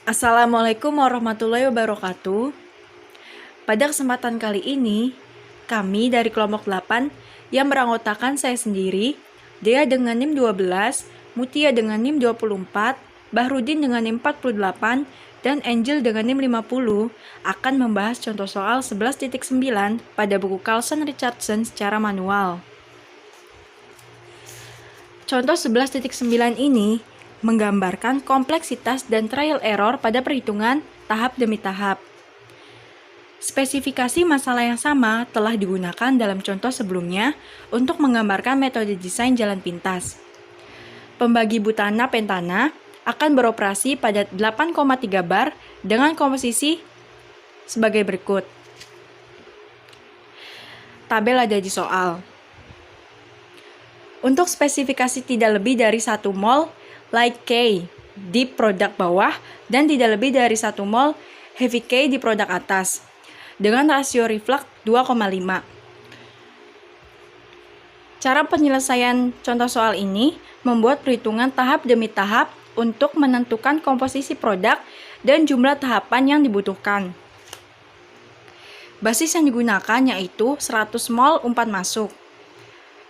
Assalamualaikum warahmatullahi wabarakatuh. Pada kesempatan kali ini, kami dari kelompok 8 yang beranggotakan saya sendiri, Dea dengan NIM 12, Mutia dengan NIM 24, Bahrudin dengan NIM 48, dan Angel dengan NIM 50 akan membahas contoh soal 11.9 pada buku Carlson Richardson secara manual. Contoh 11.9 ini menggambarkan kompleksitas dan trial error pada perhitungan tahap demi tahap. Spesifikasi masalah yang sama telah digunakan dalam contoh sebelumnya untuk menggambarkan metode desain jalan pintas. Pembagi butana pentana akan beroperasi pada 8,3 bar dengan komposisi sebagai berikut. Tabel ada di soal. Untuk spesifikasi tidak lebih dari 1 mol light K di produk bawah dan tidak lebih dari 1 mol heavy K di produk atas dengan rasio reflux 2,5. Cara penyelesaian contoh soal ini membuat perhitungan tahap demi tahap untuk menentukan komposisi produk dan jumlah tahapan yang dibutuhkan. Basis yang digunakan yaitu 100 mol umpan masuk.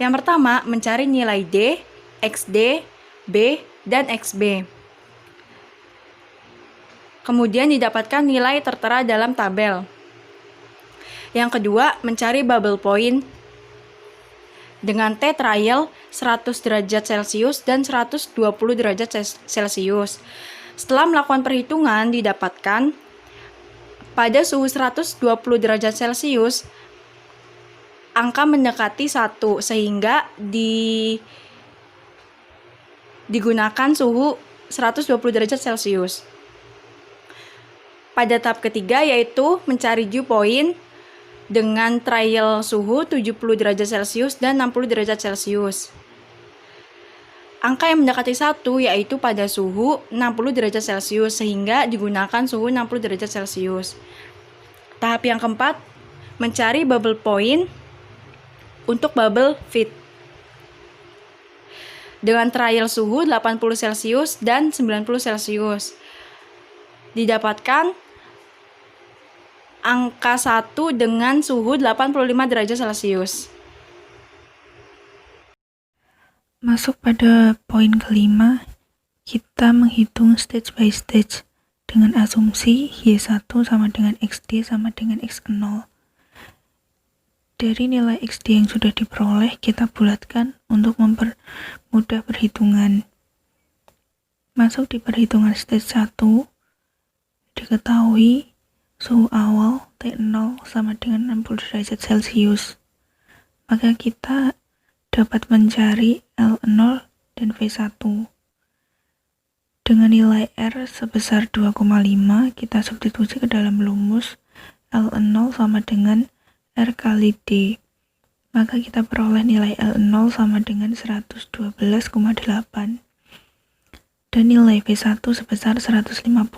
Yang pertama, mencari nilai D, XD, B, dan XB. Kemudian didapatkan nilai tertera dalam tabel. Yang kedua, mencari bubble point dengan T trial 100 derajat Celcius dan 120 derajat Celcius. Setelah melakukan perhitungan, didapatkan pada suhu 120 derajat Celcius, angka mendekati 1 sehingga digunakan suhu 120 derajat Celcius. Pada tahap ketiga yaitu mencari dew point dengan trial suhu 70 derajat Celcius dan 60 derajat Celcius. Angka yang mendekati 1 yaitu pada suhu 60 derajat Celcius sehingga digunakan suhu 60 derajat Celcius. Tahap yang keempat, mencari bubble point untuk bubble fit dengan trial suhu 80 Celcius dan 90 Celcius. Didapatkan angka 1 dengan suhu 85 derajat Celcius. Masuk pada poin kelima, kita menghitung stage by stage dengan asumsi Y1 sama dengan XD sama dengan X0. Dari nilai XD yang sudah diperoleh, kita bulatkan untuk mempermudah perhitungan. Masuk di perhitungan stage 1, diketahui suhu awal T0 sama dengan 60 derajat Celcius. Maka kita dapat mencari L0 dan V1. Dengan nilai R sebesar 2,5, kita substitusi ke dalam rumus L0 sama dengan R kali D. Maka kita peroleh nilai L0 sama dengan 112,8 dan nilai V1 sebesar 157,9.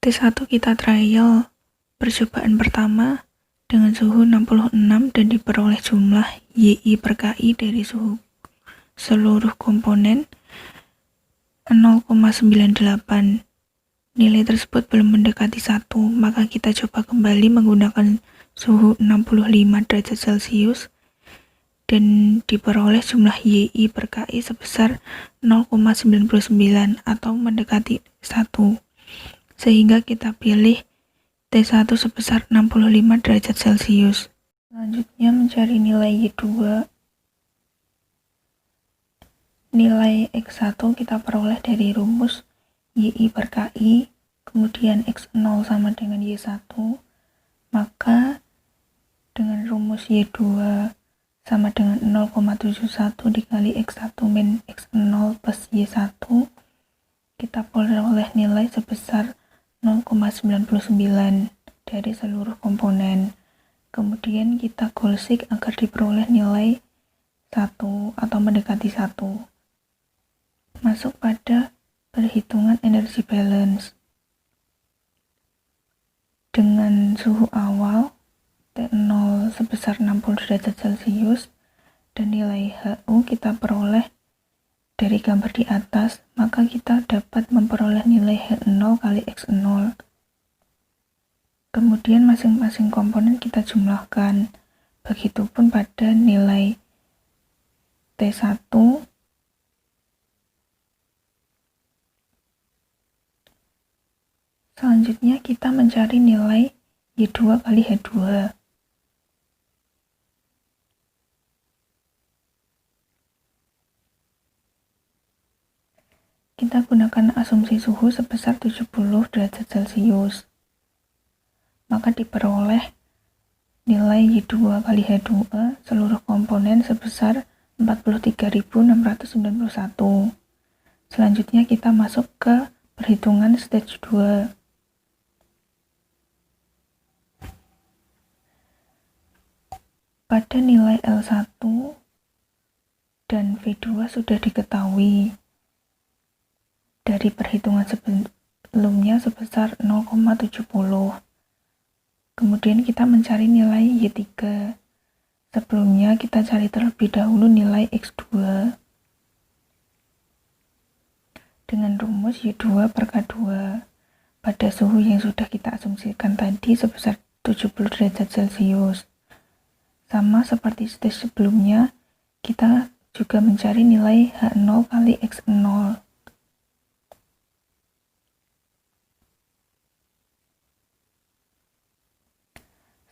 T1 kita trial percobaan pertama dengan suhu 66 dan diperoleh jumlah YI per KI dari suhu seluruh komponen 0,98. Nilai tersebut belum mendekati 1, maka kita coba kembali menggunakan suhu 65 derajat Celcius dan diperoleh jumlah YI per KI sebesar 0,99 atau mendekati 1. Sehingga kita pilih T1 sebesar 65 derajat Celcius. Selanjutnya mencari nilai Y2. Nilai X1 kita peroleh dari rumus YI per KI, kemudian X0 sama dengan Y1, maka dengan rumus Y2 sama dengan 0,71 dikali X1 min X0 plus Y1, kita peroleh nilai sebesar 0,99 dari seluruh komponen. Kemudian kita goal-seek agar diperoleh nilai 1 atau mendekati 1. Masuk pada perhitungan energy balance. Dengan suhu awal T0 sebesar 60 derajat Celcius dan nilai HU kita peroleh dari gambar di atas, maka kita dapat memperoleh nilai H0 kali X0. Kemudian masing-masing komponen kita jumlahkan. Begitupun pada nilai T1. Selanjutnya kita mencari nilai Y2 kali H2. Kita gunakan asumsi suhu sebesar 70 derajat Celcius. Maka diperoleh nilai Y2 kali H2 seluruh komponen sebesar 43.691. Selanjutnya kita masuk ke perhitungan stage 2. Pada nilai L1 dan V2 sudah diketahui dari perhitungan sebelumnya sebesar 0,70. Kemudian kita mencari nilai Y3. Sebelumnya kita cari terlebih dahulu nilai X2 dengan rumus Y2 per K2 pada suhu yang sudah kita asumsikan tadi sebesar 70 derajat Celcius. Sama seperti stage sebelumnya, kita juga mencari nilai H0 kali X0.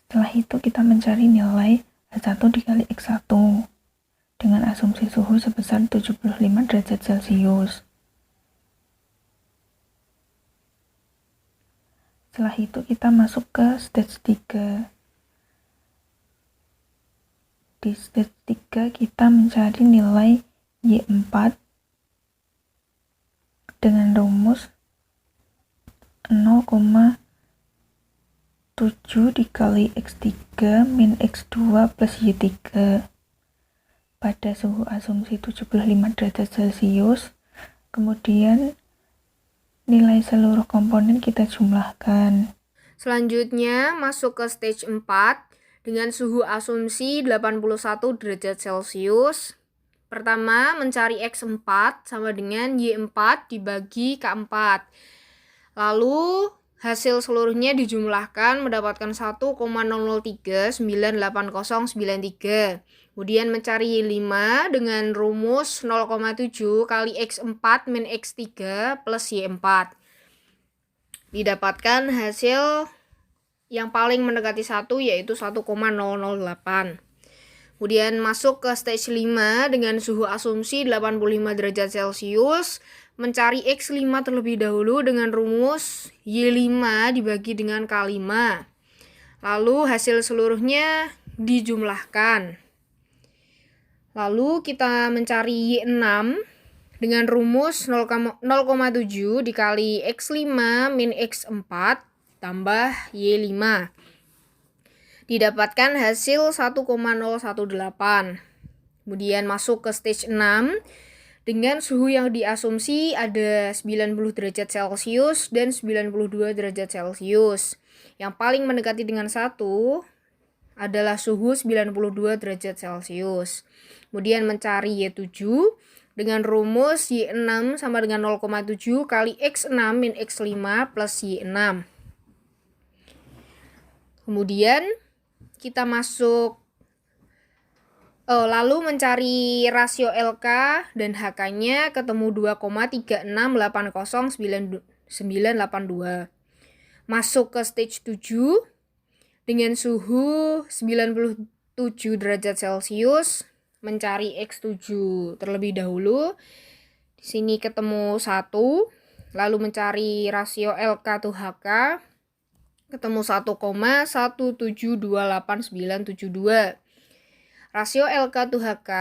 Setelah itu kita mencari nilai H1 dikali X1 dengan asumsi suhu sebesar 75 derajat Celcius. Setelah itu kita masuk ke stage 3. Di stage 3 kita mencari nilai Y4 dengan rumus 0,7 dikali X3 min X2 plus Y3 pada suhu asumsi 75 derajat Celcius. Kemudian nilai seluruh komponen kita jumlahkan. Selanjutnya masuk ke stage 4 dengan suhu asumsi 81 derajat Celcius. Pertama, mencari X4 sama dengan Y4 dibagi K4. Lalu hasil seluruhnya dijumlahkan mendapatkan 1,003989093. Kemudian mencari Y5 dengan rumus 0,7 kali X4 min X3 plus Y4. Didapatkan hasil yang paling mendekati 1 yaitu 1,008. Kemudian masuk ke stage 5 dengan suhu asumsi 85 derajat Celcius. Mencari X5 terlebih dahulu dengan rumus Y5 dibagi dengan K5. Lalu hasil seluruhnya dijumlahkan. Lalu kita mencari Y6 dengan rumus 0,7 dikali X5 min X4 tambah Y5. Didapatkan hasil 1,018. Kemudian masuk ke stage 6 dengan suhu yang diasumsi ada 90 derajat Celcius dan 92 derajat Celcius. Yang paling mendekati dengan 1 adalah suhu 92 derajat Celcius. Kemudian mencari Y7 dengan rumus Y6 sama dengan 0,7 kali X6 min X5 plus Y6. Kemudian kita masuk lalu mencari rasio LK dan HK-nya ketemu 2,36809982. Masuk ke stage 7 dengan suhu 97 derajat Celcius, mencari X7 terlebih dahulu. Di sini ketemu 1, lalu mencari rasio LK to HK ketemu 1,1728972. Rasio LK to HK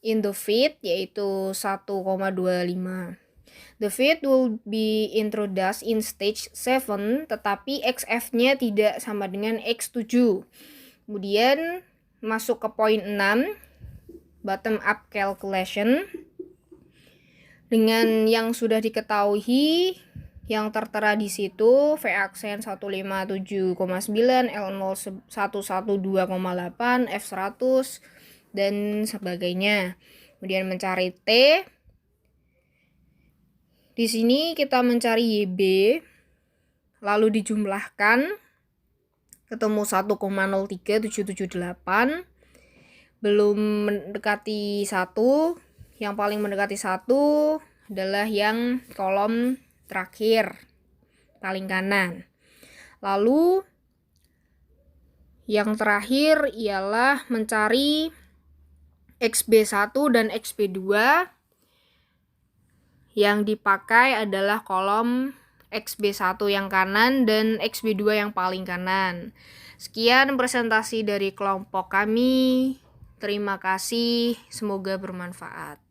in the feed yaitu 1,25. The feed will be introduced in stage 7, tetapi XF-nya tidak sama dengan X7. Kemudian masuk ke poin 6, bottom up calculation. Dengan yang sudah diketahui, yang tertera di situ, V aksen 157,9, L0 112,8, F100, dan sebagainya. Kemudian mencari T, Di sini kita mencari YB, lalu dijumlahkan, ketemu 1,03778, belum mendekati 1, yang paling mendekati 1 adalah yang kolom terakhir, paling kanan. Lalu yang terakhir ialah mencari XB1 dan XB2. Yang dipakai adalah kolom XB1 yang kanan dan XB2 yang paling kanan. Sekian presentasi dari kelompok kami. Terima kasih, semoga bermanfaat.